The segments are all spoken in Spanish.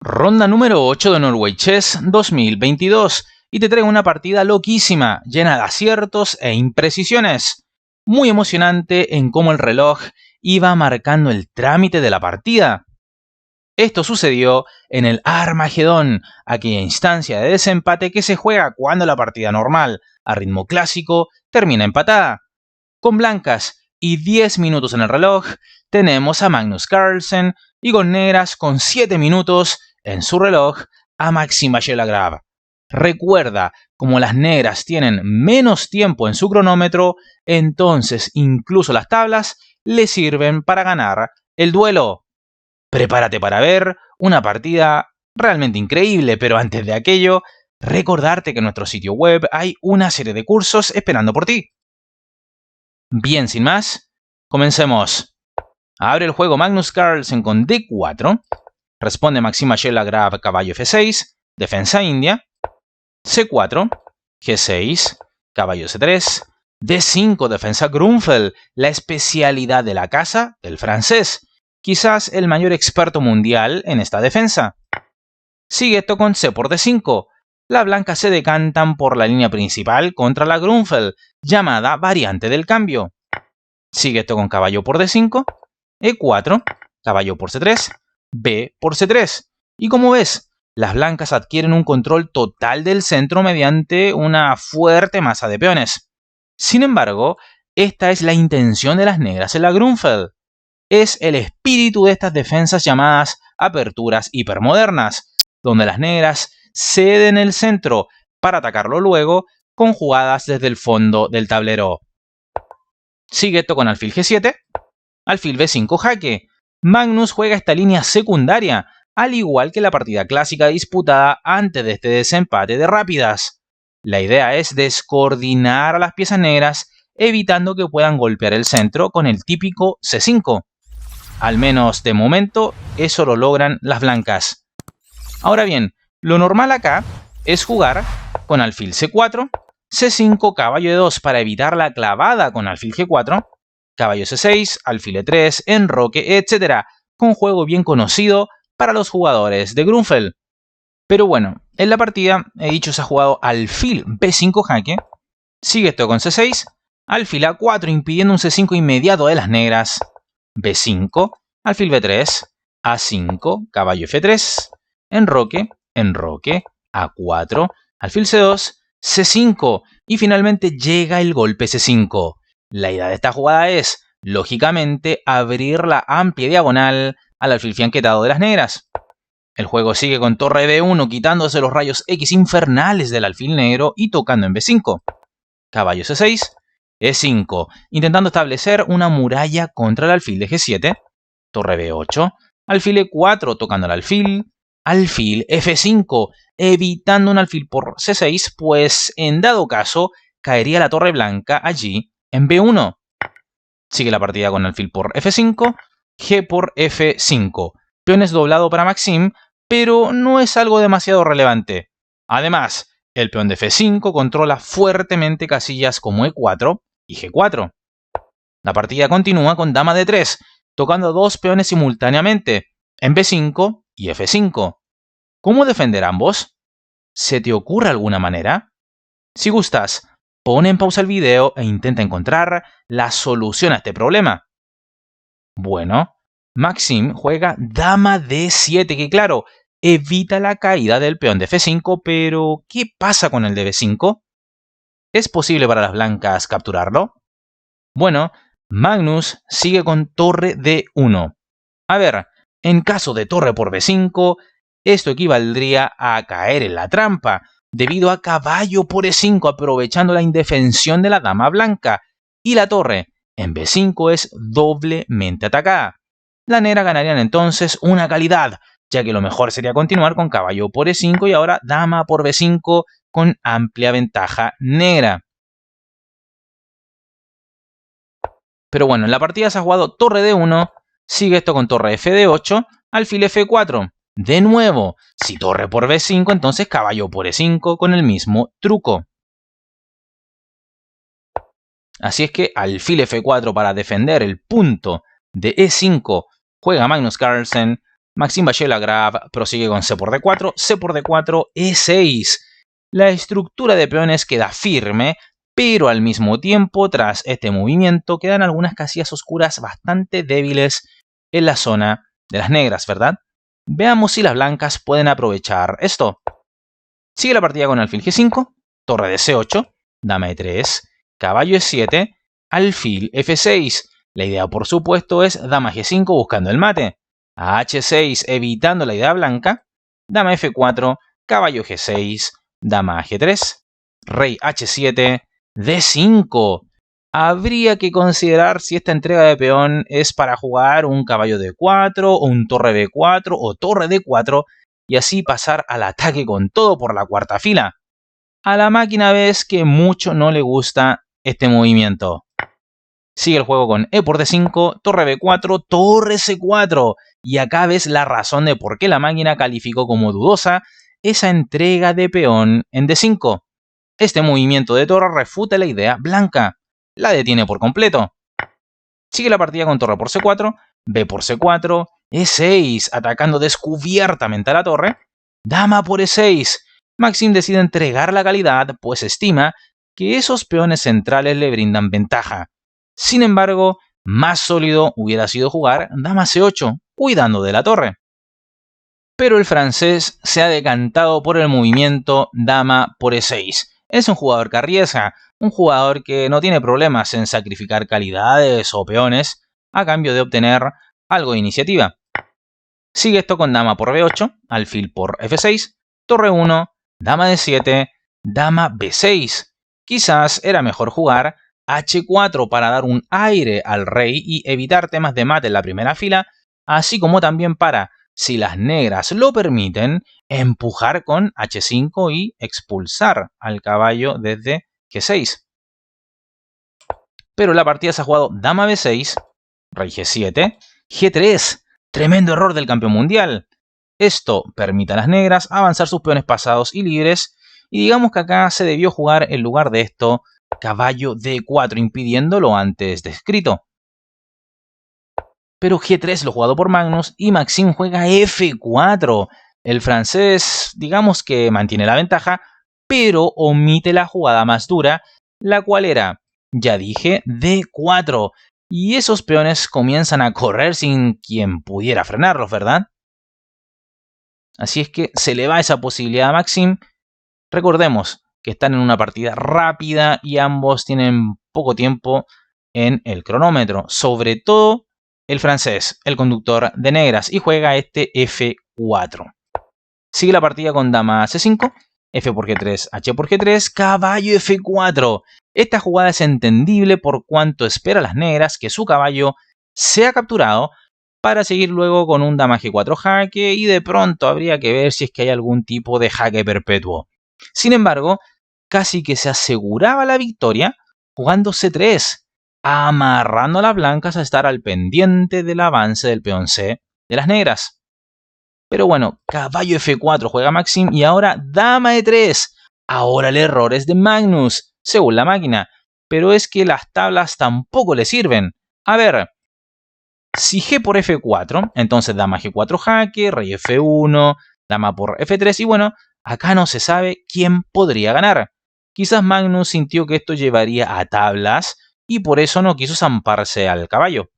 Ronda número 8 de Norway Chess 2022 y te traigo una partida loquísima, llena de aciertos e imprecisiones. Muy emocionante en cómo el reloj iba marcando el trámite de la partida. Esto sucedió en el Armagedón, aquella instancia de desempate que se juega cuando la partida normal, a ritmo clásico, termina empatada. Con blancas y 10 minutos en el reloj, tenemos a Magnus Carlsen y con negras con 7 minutos en su reloj a Maxime Vachier-Lagrave. Recuerda, como las negras tienen menos tiempo en su cronómetro, entonces incluso las tablas le sirven para ganar el duelo. Prepárate para ver una partida realmente increíble, pero antes de aquello, recordarte que en nuestro sitio web hay una serie de cursos esperando por ti. Bien, sin más, comencemos. Abre el juego Magnus Carlsen con D4. Responde Maxime Vachier-Lagrave caballo F6, defensa india. C4, G6, caballo C3, D5, defensa Grünfeld, la especialidad de la casa del francés, quizás el mayor experto mundial en esta defensa. Sigue esto con C por D5. Las blancas se decantan por la línea principal contra la Grünfeld, llamada variante del cambio. Sigue esto con caballo por D5, E4, caballo por C3, B por C3. Y como ves, las blancas adquieren un control total del centro mediante una fuerte masa de peones. Sin embargo, esta es la intención de las negras en la Grünfeld. Es el espíritu de estas defensas llamadas aperturas hipermodernas, donde las negras ceden el centro para atacarlo luego con jugadas desde el fondo del tablero. Sigue esto con alfil G7, alfil B5 jaque. Magnus juega esta línea secundaria, al igual que la partida clásica disputada antes de este desempate de rápidas. La idea es descoordinar a las piezas negras, evitando que puedan golpear el centro con el típico C5. Al menos de momento, eso lo logran las blancas. Ahora bien, lo normal acá es jugar con alfil C4, C5, caballo E2 para evitar la clavada con alfil G4, caballo C6, alfil E3, enroque, etc. Con juego bien conocido para los jugadores de Grünfeld. Pero bueno, en la partida, he dicho, se ha jugado alfil B5 jaque, sigue esto con C6, alfil A4 impidiendo un C5 inmediato de las negras, B5, alfil B3, A5, caballo F3, enroque, enroque, A4, alfil C2, C5 y finalmente llega el golpe C5. La idea de esta jugada es, lógicamente, abrir la amplia diagonal al alfil fianquetado de las negras. El juego sigue con torre B1 quitándose los rayos X infernales del alfil negro y tocando en B5. Caballo C6, E5, intentando establecer una muralla contra el alfil de G7. Torre B8, alfil E4 tocando el alfil F5, evitando un alfil por C6, pues en dado caso caería la torre blanca allí en B1. Sigue la partida con alfil por F5, G por F5. Peones doblado para Maxime, pero no es algo demasiado relevante. Además, el peón de F5 controla fuertemente casillas como E4 y G4. La partida continúa con dama D3, tocando dos peones simultáneamente, en B5 y F5. ¿Cómo defender ambos? ¿Se te ocurre alguna manera? Si gustas, pon en pausa el video e intenta encontrar la solución a este problema. Bueno, Maxime juega dama D7, que claro, evita la caída del peón de F5, pero ¿qué pasa con el de B5? ¿Es posible para las blancas capturarlo? Bueno, Magnus sigue con torre D1. A ver, en caso de torre por B5, esto equivaldría a caer en la trampa, debido a caballo por E5 aprovechando la indefensión de la dama blanca, y la torre en B5 es doblemente atacada. La negra ganarían entonces una calidad, ya que lo mejor sería continuar con caballo por E5 y ahora dama por B5 con amplia ventaja negra. Pero bueno, en la partida se ha jugado torre D1, sigue esto con torre F de 8, alfil F4. De nuevo, si torre por B5, entonces caballo por E5 con el mismo truco. Así es que alfil F4 para defender el punto de E5 juega Magnus Carlsen, Maxim Bachela-Graf prosigue con c por d4, c por d4, e6. La estructura de peones queda firme, pero al mismo tiempo, tras este movimiento, quedan algunas casillas oscuras bastante débiles en la zona de las negras, ¿verdad? Veamos si las blancas pueden aprovechar esto. Sigue la partida con alfil g5, torre de c8, dama e3, caballo e7, alfil f6. La idea, por supuesto, es dama g5 buscando el mate. A h6 evitando la idea blanca, dama f4, caballo g6, dama g3, rey h7, d5. Habría que considerar si esta entrega de peón es para jugar un caballo d4 o un torre b4 o torre d4 y así pasar al ataque con todo por la cuarta fila. A la máquina ves que mucho no le gusta este movimiento. Sigue el juego con e por d5, torre b4, torre c4. Y acá ves la razón de por qué la máquina calificó como dudosa esa entrega de peón en d5. Este movimiento de torre refuta la idea blanca. La detiene por completo. Sigue la partida con torre por c4, b por c4, e6, atacando descubiertamente a la torre. Dama por e6. Maxim decide entregar la calidad, pues estima que esos peones centrales le brindan ventaja. Sin embargo, más sólido hubiera sido jugar dama c8, cuidando de la torre. Pero el francés se ha decantado por el movimiento dama por e6. Es un jugador que arriesga, un jugador que no tiene problemas en sacrificar calidades o peones a cambio de obtener algo de iniciativa. Sigue esto con dama por b8, alfil por f6, torre 1, dama d7, dama b6. Quizás era mejor jugar h4 para dar un aire al rey y evitar temas de mate en la primera fila, así como también para, si las negras lo permiten, empujar con h5 y expulsar al caballo desde g6. Pero la partida se ha jugado dama b6, rey g7, g3. Tremendo error del campeón mundial. Esto permite a las negras avanzar sus peones pasados y libres, y digamos que acá se debió jugar en lugar de esto caballo d4, impidiendo lo antes descrito. Pero g3 lo jugado por Magnus y Maxim juega f4. El francés, digamos que mantiene la ventaja, pero omite la jugada más dura, la cual era, ya dije, d4. Y esos peones comienzan a correr sin quien pudiera frenarlos, ¿verdad? Así es que se le va esa posibilidad a Maxim. Recordemos que están en una partida rápida y ambos tienen poco tiempo en el cronómetro. Sobre todo el francés, el conductor de negras, y juega este f4. Sigue la partida con dama c5, f por g3, h por g3, caballo f4. Esta jugada es entendible por cuanto espera a las negras que su caballo sea capturado para seguir luego con un dama g4 jaque y de pronto habría que ver si es que hay algún tipo de jaque perpetuo. Sin embargo, casi que se aseguraba la victoria jugando c3, amarrando a las blancas a estar al pendiente del avance del peón c de las negras. Pero bueno, caballo f4 juega Maxim y ahora dama e3. Ahora el error es de Magnus, según la máquina. Pero es que las tablas tampoco le sirven. A ver, si g por f4, entonces dama g4 jaque, rey f1, dama por f3 y bueno, acá no se sabe quién podría ganar. Quizás Magnus sintió que esto llevaría a tablas y por eso no quiso zamparse al caballo.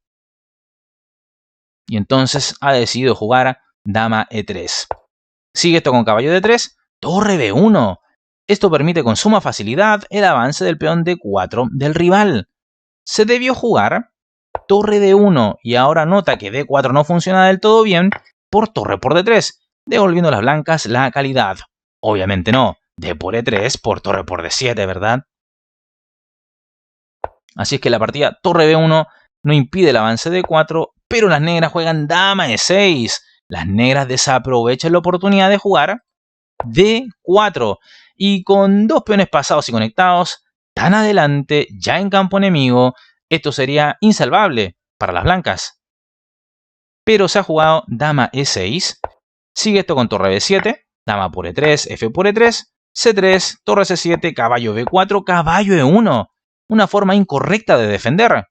Y entonces ha decidido jugar dama e3. Sigue esto con caballo d3, torre b1. Esto permite con suma facilidad el avance del peón d4 del rival. Se debió jugar torre d1 y ahora nota que d4 no funciona del todo bien por torre por d3, devolviendo a las blancas la calidad. Obviamente no, d por e3 por torre por d7, ¿verdad? Así es que la partida torre b1 no impide el avance de d4, pero las negras juegan dama e6. Las negras desaprovechan la oportunidad de jugar d4. Y con dos peones pasados y conectados, tan adelante, ya en campo enemigo, esto sería insalvable para las blancas. Pero se ha jugado dama e6. Sigue esto con torre b7, dama por e3, f por e3, c3, torre c7, caballo b4, caballo e1. Una forma incorrecta de defender.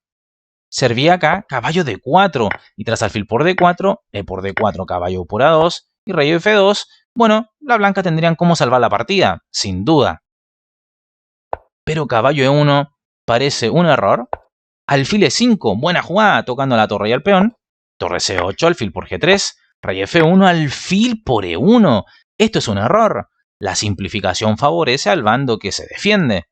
servía acá caballo D4, y tras alfil por D4, E por D4, caballo por A2 y rey F2, bueno, las blancas tendrían cómo salvar la partida, sin duda. Pero caballo E1 parece un error. Alfil E5, buena jugada, tocando la torre y al peón. Torre C8, alfil por G3, rey F1, alfil por E1. Esto es un error. La simplificación favorece al bando que se defiende.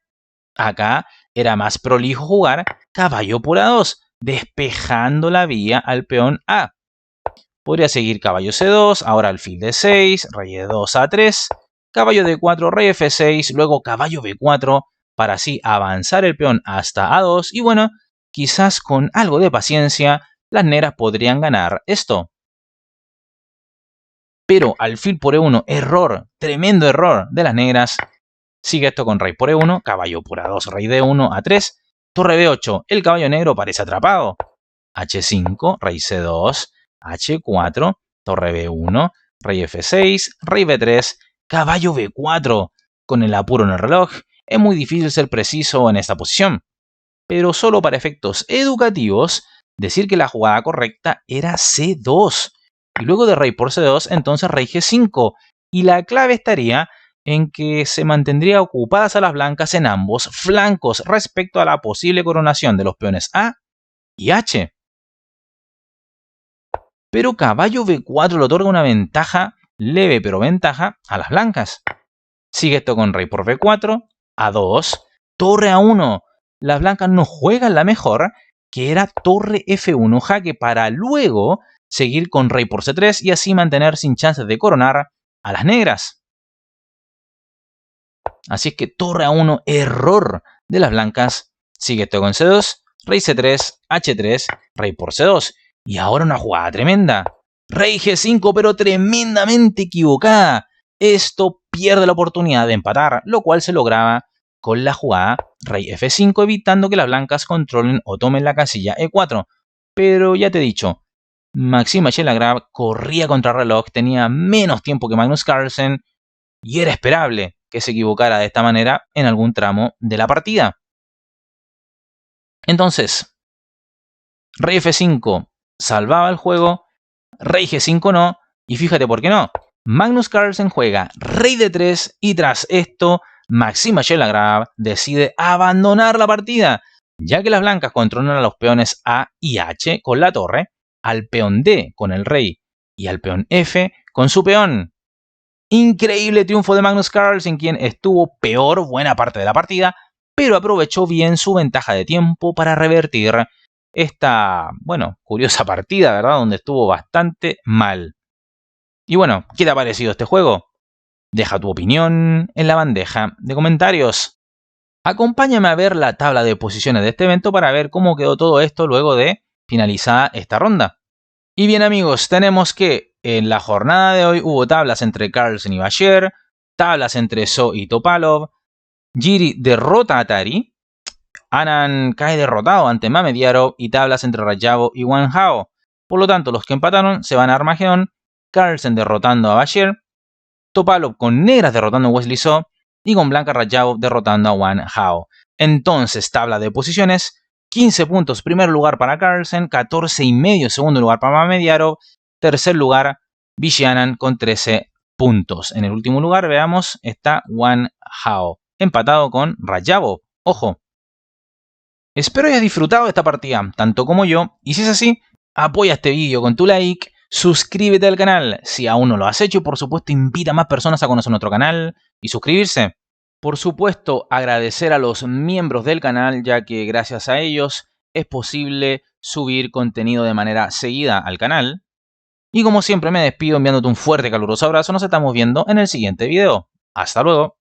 Acá era más prolijo jugar caballo por A2, despejando la vía al peón A. Podría seguir caballo C2, ahora alfil D6, rey E2 A3, caballo D4, rey F6, luego caballo B4, para así avanzar el peón hasta A2 y bueno, quizás con algo de paciencia las negras podrían ganar esto. Pero alfil por E1, error, tremendo error de las negras. Sigue esto con rey por E1, caballo por A2, rey D1, A3, torre B8, el caballo negro parece atrapado. H5, rey C2, H4, torre B1, rey F6, rey B3, caballo B4. Con el apuro en el reloj, es muy difícil ser preciso en esta posición. Pero solo para efectos educativos, decir que la jugada correcta era C2. Y luego de rey por C2, entonces rey G5. Y la clave estaría en que se mantendría ocupadas a las blancas en ambos flancos respecto a la posible coronación de los peones A y H. Pero caballo B4 le otorga una ventaja, leve pero ventaja, a las blancas. Sigue esto con rey por B4, A2, torre A1. Las blancas no juegan la mejor, que era torre F1 jaque, para luego seguir con rey por C3 y así mantener sin chances de coronar a las negras. Así es que torre A1, error de las blancas. Sigue esto con C2, rey C3, H3, rey por C2. Y ahora una jugada tremenda. Rey G5, pero tremendamente equivocada. Esto pierde la oportunidad de empatar, lo cual se lograba con la jugada rey F5, evitando que las blancas controlen o tomen la casilla E4. Pero ya te he dicho, Maxime Vachier-Lagrave corría contra el reloj, tenía menos tiempo que Magnus Carlsen y era esperable que se equivocara de esta manera en algún tramo de la partida. Entonces, rey F5 salvaba el juego, rey G5 no, y fíjate por qué no. Magnus Carlsen juega rey D3 y tras esto Maxime Vachier-Lagrave decide abandonar la partida, ya que las blancas controlan a los peones A y H con la torre, al peón D con el rey y al peón F con su peón. Increíble triunfo de Magnus Carlsen, quien estuvo peor buena parte de la partida, pero aprovechó bien su ventaja de tiempo para revertir esta, bueno, curiosa partida, ¿verdad? Donde estuvo bastante mal. Y bueno, ¿qué te ha parecido este juego? Deja tu opinión en la bandeja de comentarios. Acompáñame a ver la tabla de posiciones de este evento para ver cómo quedó todo esto luego de finalizada esta ronda. Y bien amigos, tenemos que en la jornada de hoy hubo tablas entre Carlsen y Vachier, tablas entre So y Topalov, Giri derrota a Tari, Anand cae derrotado ante Mamediarov y tablas entre Radjabov y Wang Hao. Por lo tanto, los que empataron se van a Armagedón, Carlsen derrotando a Vachier, Topalov con negras derrotando a Wesley So y con blanca Radjabov derrotando a Wang Hao. Entonces, tabla de posiciones, 15 puntos primer lugar para Carlsen, 14,5 segundo lugar para Mamediarov, tercer lugar Vishy Anand con 13 puntos. En el último lugar, veamos, está Wang Hao, empatado con Radjabov. Ojo. Espero hayas disfrutado de esta partida, tanto como yo, y si es así, apoya este vídeo con tu like, suscríbete al canal si aún no lo has hecho y por supuesto invita a más personas a conocer nuestro canal y suscribirse. Por supuesto, agradecer a los miembros del canal, ya que gracias a ellos es posible subir contenido de manera seguida al canal. Y como siempre me despido enviándote un fuerte y caluroso abrazo, nos estamos viendo en el siguiente video. ¡Hasta luego!